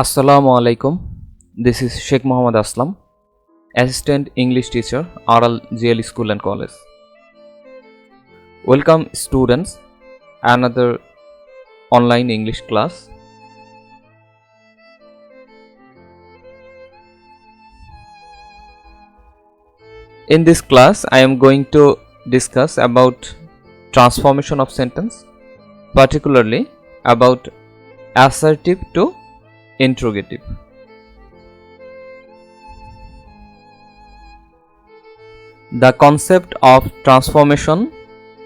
Assalamu alaikum. This is Sheikh Mohammad Aslam, Assistant English Teacher, ARAL GL School and College. Welcome students, another online English class. In this class, I am going to discuss about transformation of sentence, particularly about assertive to interrogative. The concept of transformation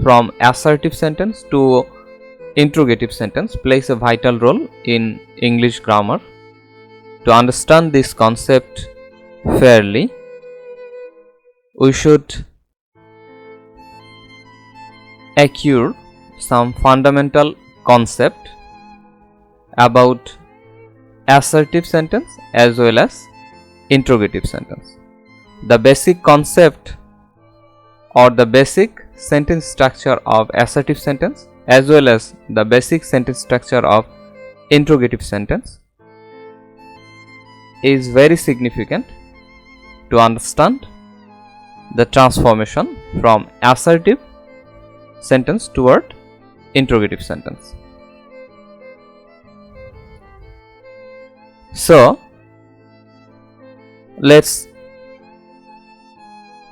from assertive sentence to interrogative sentence plays a vital role in English grammar. To understand this concept fairly, we should acquire some fundamental concept about assertive sentence as well as interrogative sentence. The basic concept or the basic sentence structure of assertive sentence as well as the basic sentence structure of interrogative sentence is very significant to understand the transformation from assertive sentence toward interrogative sentence. So, let's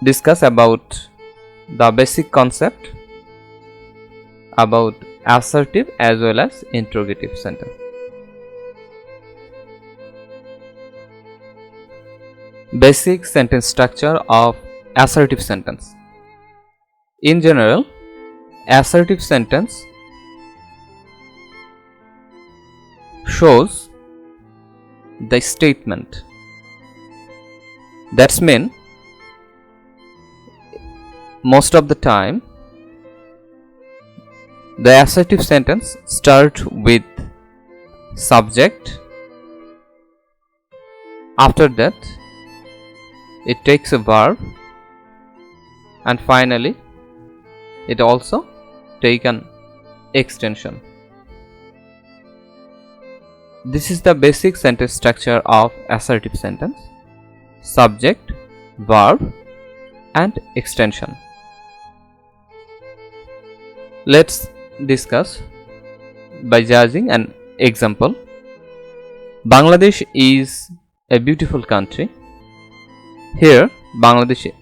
discuss about the basic concept about assertive as well as interrogative sentence. Basic sentence structure of assertive sentence. In general, assertive sentence shows the statement. That's mean most of the time the assertive sentence start with subject. After that it takes a verb and finally it also take an extension. This is the basic sentence structure of assertive sentence: subject, verb and extension. Let's discuss by judging an example. Bangladesh is a beautiful country. Here Bangladesh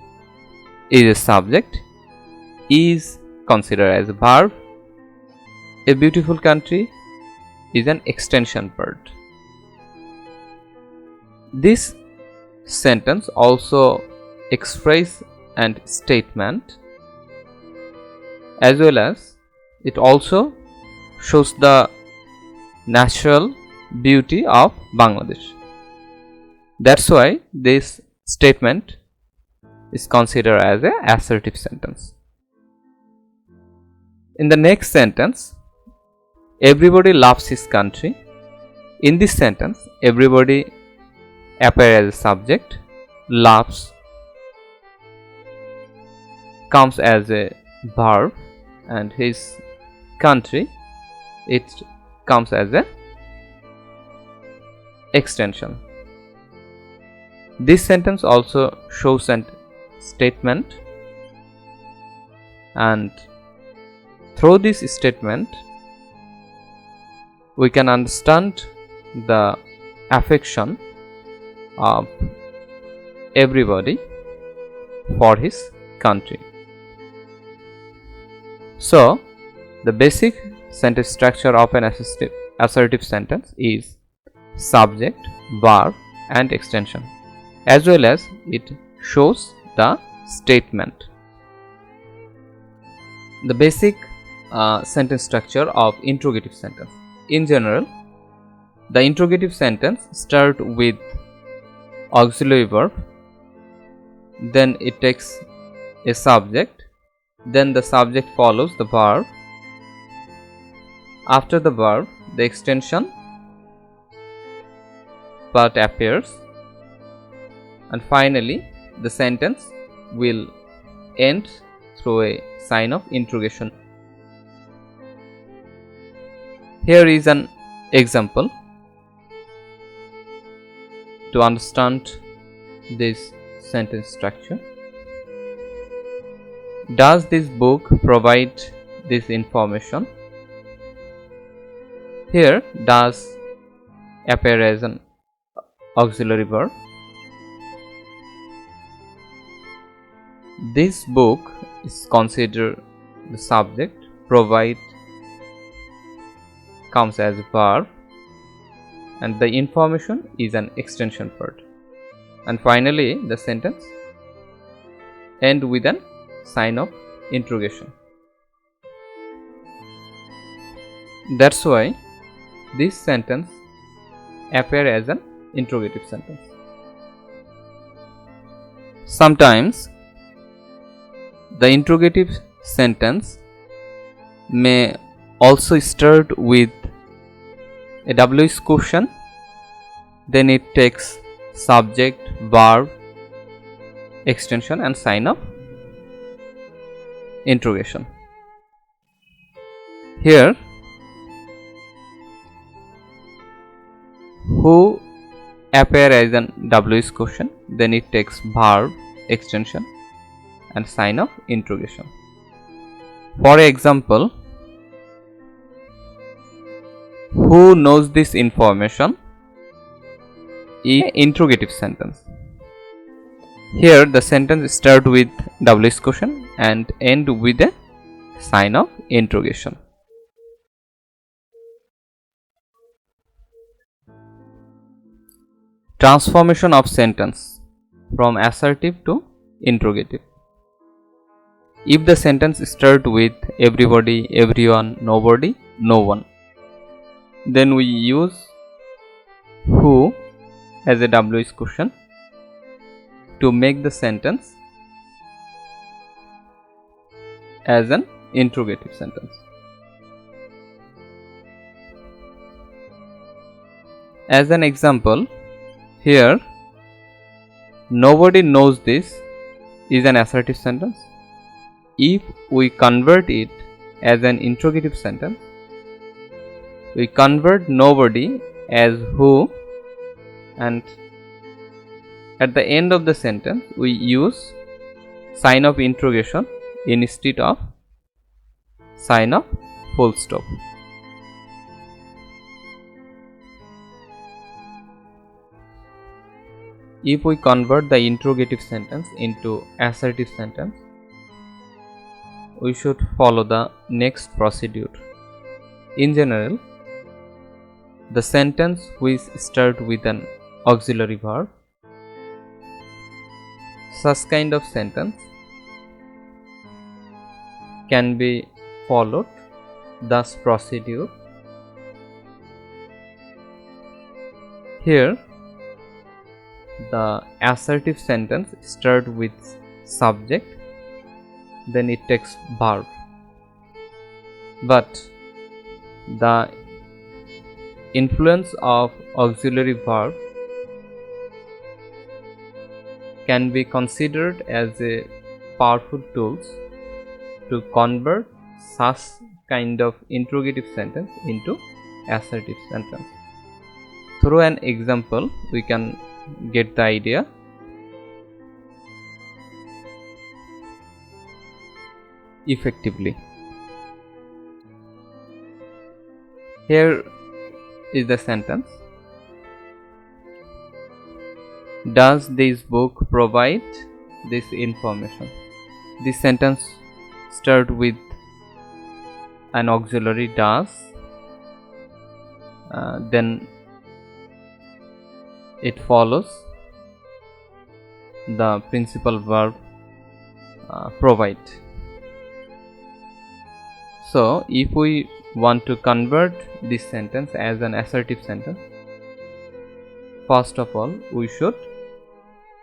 is a subject, is considered as a verb. A beautiful country is an extension word. This sentence also express and statement as well as it also shows the natural beauty of Bangladesh. That's why this statement is considered as an assertive sentence. In the next sentence, everybody loves his country. In this sentence, everybody appears as a subject, loves comes as a verb and his country it comes as a extension. This sentence also shows an statement, and through this statement we can understand the affection of everybody for his country. So, the basic sentence structure of an assertive sentence is subject, verb and extension, as well as it shows the statement. The basic sentence structure of interrogative sentence. In general, the interrogative sentence starts with auxiliary verb, then it takes a subject, then the subject follows the verb. After the verb, the extension part appears, and finally the sentence will end through a sign of interrogation. Here is an example. to understand this sentence structure. Does this book provide this information? Here, does appear as an auxiliary verb. This book is considered the subject. Provide comes as a verb, and the information is an extension part. And finally, the sentence end with an sign of interrogation. That's why this sentence appear as an interrogative sentence. Sometimes the interrogative sentence may also start with a WH question, then it takes subject, verb, extension and sign of interrogation. Here, who appear as an WH question, then it takes verb, extension and sign of interrogation. For example, who knows this information is an interrogative sentence. Here the sentence start with WH question and end with a sign of interrogation. Transformation of sentence from assertive to interrogative. If the sentence start with everybody, everyone, nobody, no one, then we use who as a WH question to make the sentence as an interrogative sentence. As an example, here nobody knows this is an assertive sentence. If we convert it as an interrogative sentence, we convert nobody as who, and at the end of the sentence we use sign of interrogation instead of sign of full stop. If we convert the interrogative sentence into assertive sentence, we should follow the next procedure. In general, the sentence which start with an auxiliary verb, such kind of sentence can be followed thus procedure. Here the assertive sentence start with subject, then it takes verb, but the influence of auxiliary verb can be considered as a powerful tools to convert such kind of interrogative sentence into assertive sentence. Through an example we can get the idea. Effectively, here is the sentence. Does this book provide this information? This sentence start with an auxiliary does, then it follows the principal verb provide. So if we want to convert this sentence as an assertive sentence, first of all we should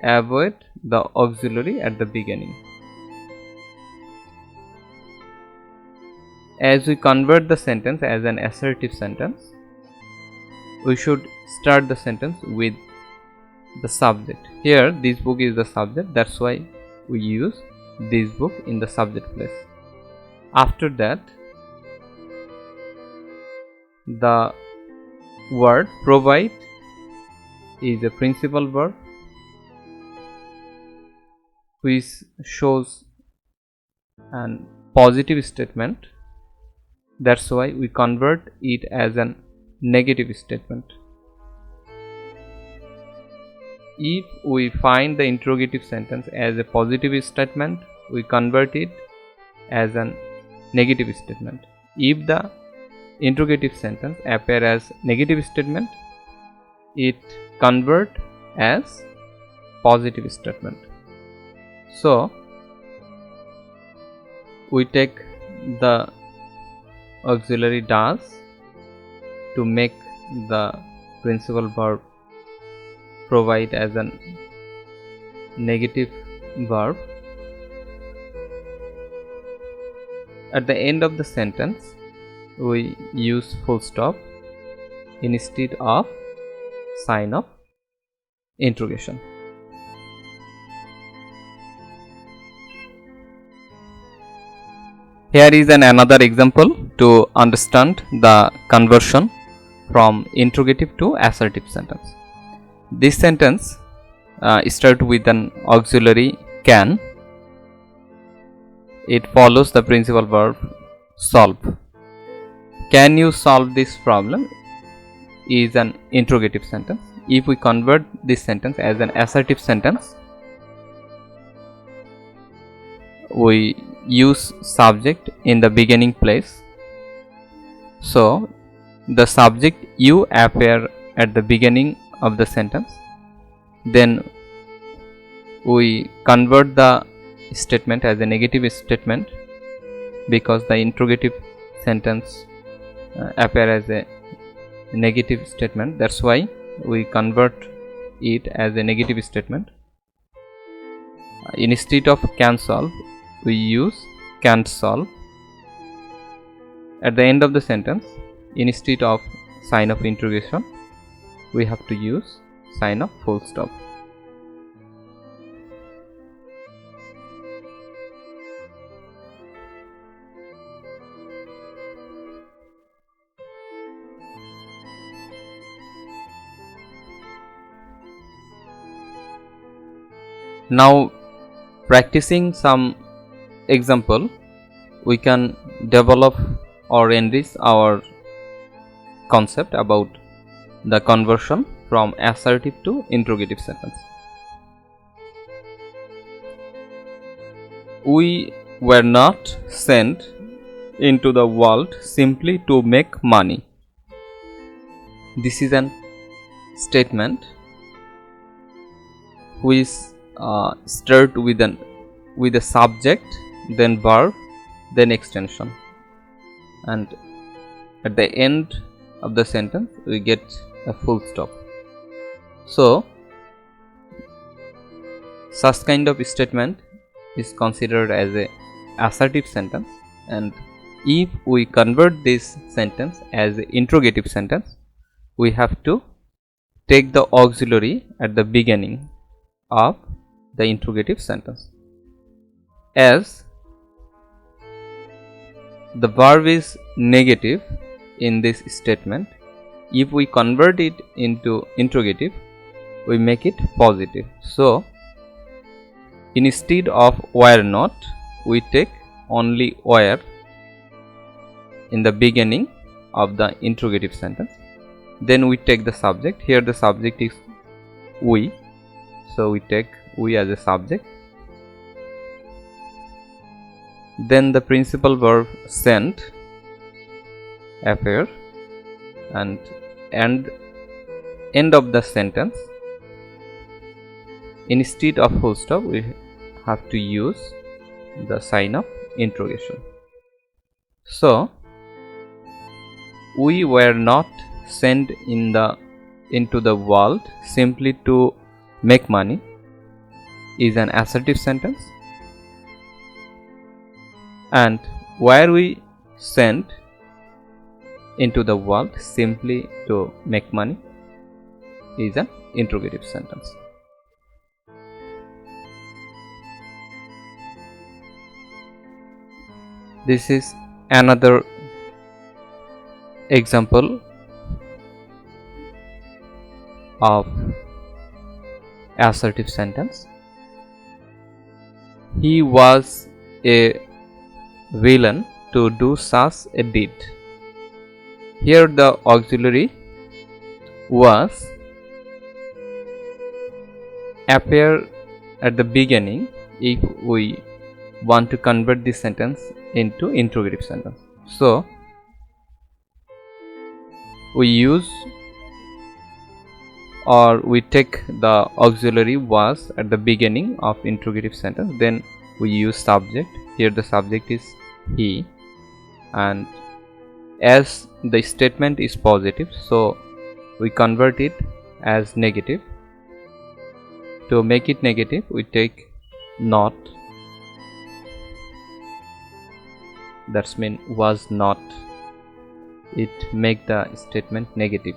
avoid the auxiliary at the beginning. As we convert the sentence as an assertive sentence, we should start the sentence with the subject. Here this book is the subject, that's why we use this book in the subject place. After that, the word provide is a principal verb which shows an positive statement. That's why we convert it as a negative statement. If we find the interrogative sentence as a positive statement, we convert it as a negative statement. If the interrogative sentence appear as negative statement, it convert as positive statement. So we take the auxiliary does to make the principal verb provide as a negative verb. At the end of the sentence, we use full stop instead of sign of interrogation. Here is another example to understand the conversion from interrogative to assertive sentence. This sentence starts with an auxiliary can. It follows the principal verb solve. Can you solve this problem is an interrogative sentence. If we convert this sentence as an assertive sentence, we use subject in the beginning place. So the subject you appear at the beginning of the sentence. Then we convert the statement as a negative statement because the interrogative sentence appear as a negative statement. That's why we convert it as a negative statement. Instead of can solve, we use can't solve. At the end of the sentence, instead of sign of interrogation, we have to use sign of full stop. Now, practicing some example, we can develop or enrich our concept about the conversion from assertive to interrogative sentence. We were not sent into the world simply to make money. This is an statement which start with a subject, then verb, then extension, and at the end of the sentence we get a full stop. So such kind of statement is considered as a assertive sentence, and if we convert this sentence as an interrogative sentence, we have to take the auxiliary at the beginning of the interrogative sentence. As the verb is negative in this statement, if we convert it into interrogative, we make it positive. So instead of were not, we take only were in the beginning of the interrogative sentence. Then we take the subject. Here the subject is we, so we take we as a subject. Then the principal verb sent appear, and end of the sentence, instead of full stop, we have to use the sign of interrogation. So we were not sent into the world simply to make money is an assertive sentence, and were we sent into the world simply to make money is an interrogative sentence. This is another example of assertive sentence. He was a villain to do such a deed. Here the auxiliary was appear at the beginning if we want to convert this sentence into interrogative sentence. So we use or we take the auxiliary was at the beginning of interrogative sentence, then we use subject. Here the subject is he, and as the statement is positive, so we convert it as negative. To make it negative, we take not, that's mean was not. It make the statement negative.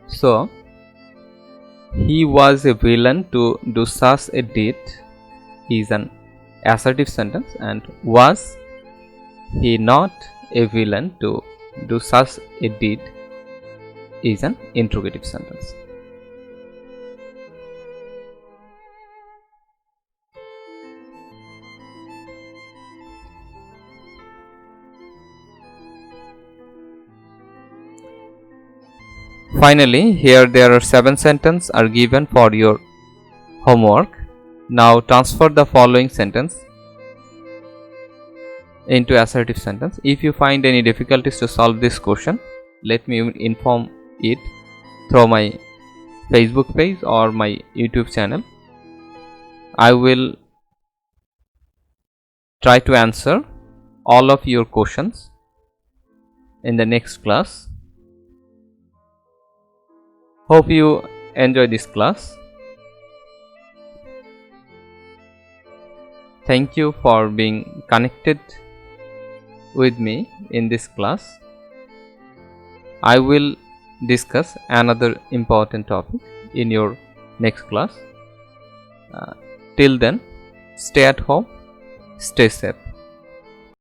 So he was a villain to do such a deed is an assertive sentence, and was he not a villain to do such a deed is an interrogative sentence. Finally, here there are 7 sentences are given for your homework. Now transfer the following sentence into assertive sentence. If you find any difficulties to solve this question, let me inform it through my Facebook page or my YouTube channel. I will try to answer all of your questions in the next class. Hope you enjoy this class. Thank you for being connected with me in this class. I will discuss another important topic in your next class. Till then, stay at home, stay safe.